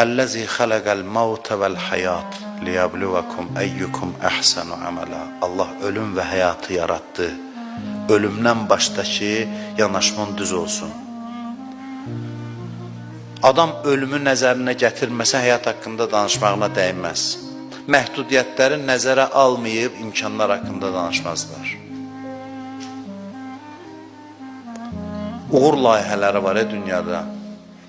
Ellezî xalaqal mevte vel hayat liyabluvakum eyyukum ahsanu amela. Allah ölüm ve hayatı yarattı. Ölümdən başda ki, yanaşman düz olsun. Adam ölümü nəzərinə gətirməsə həyat haqqında danışmağına dəyməz. Məhdudiyyətləri nəzərə almayıb imkanlar haqqında danışmazlar. Uğur layihələri var dünyada.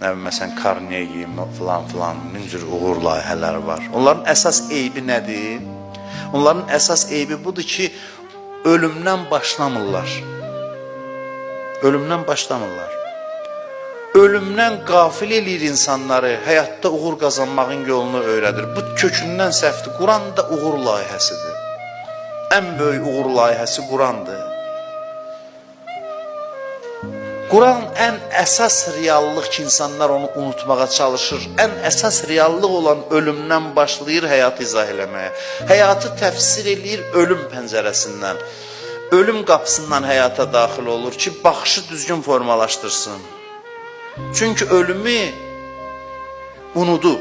Məsələn, Carnegie filan, min cür uğur layihələri var. Onların əsas eybi nədir? Onların əsas eybi budur ki, ölümdən başlamırlar. Ölümdən başlamırlar. Ölümdən qafil eləyir insanları, həyatda uğur qazanmağın yolunu öyrədir. Bu kökündən səhvdir. Quran da uğur layihəsidir. Ən böyük uğur layihəsi Qurandır. Quran ən əsas reallıq ki, insanlar onu unutmağa çalışır. Ən əsas reallıq olan ölümdən başlayır həyatı izah eləməyə. Həyatı təfsir eləyir ölüm pəncərəsindən. Ölüm qapısından həyata daxil olur ki, baxışı düzgün formalaşdırsın. Çünki ölümü unudub,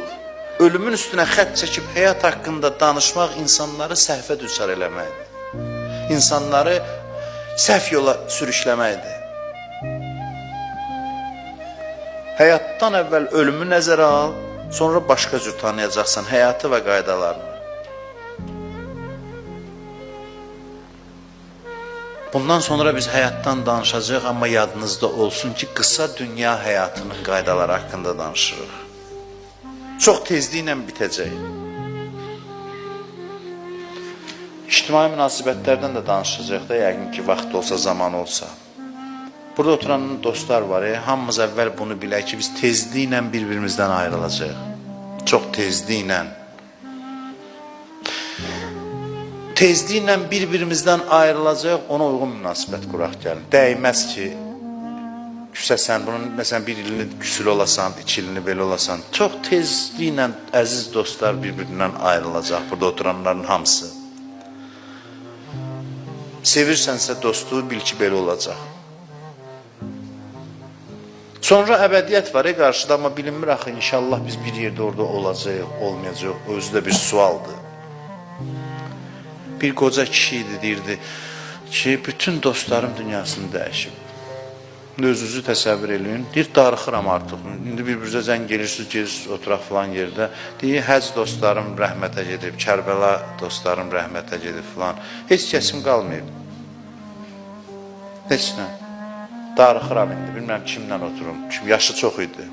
ölümün üstünə xət çəkib həyat haqqında danışmaq insanları səhvə düçar eləməkdir. İnsanları səhv yola sürüşləməkdir. Həyatdan əvvəl ölümü nəzərə al, sonra başqa cür tanıyacaqsan həyatı və qaydalarını. Bundan sonra biz həyatdan danışacağıq, amma yadınızda olsun ki, qısa dünya həyatının qaydaları haqqında danışırıq. Çox tezliklə bitəcək. İctimai münasibətlərdən də danışacaq da, yəqin ki, vaxt olsa, zaman olsa. Burada oturan dostlar var, hamımız əvvəl bunu bilək ki, biz tezliklə bir-birimizdən ayrılacaq. Çox tezliklə. Tezliklə bir-birimizdən ayrılacaq, ona uyğun münasibət quraq gəlin. Dəyməz ki, küsəsən, bunun məsələn bir ilini küsül olasan, 2 ilini belə olasan, çox tezliklə əziz dostlar bir-birindən ayrılacaq, burada oturanların hamısı. Sevirsənsə dostluğu bil ki, belə olacaq. Sonra əbədiyyət var qarşıda, amma bilinmir axı, inşallah biz bir yerdə orada olacaq, olmayacaq, o özü də bir sualdır. Bir qoca kişi idi, deyirdi ki, bütün dostlarım dünyasını dəyişib. Özünüzü təsəvvür eləyin, deyir, darıxıram artıq, indi bir-birinizə zəng gelirsiniz, gelirsiniz, oturaq filan yerdə, deyir, həc dostlarım rəhmətə gedib, Kərbəla dostlarım rəhmətə gedib filan, heç kəsim qalmayıb, heç nə. Darıxıram indi, bilməm kimlə oturum, yaşı çox idi.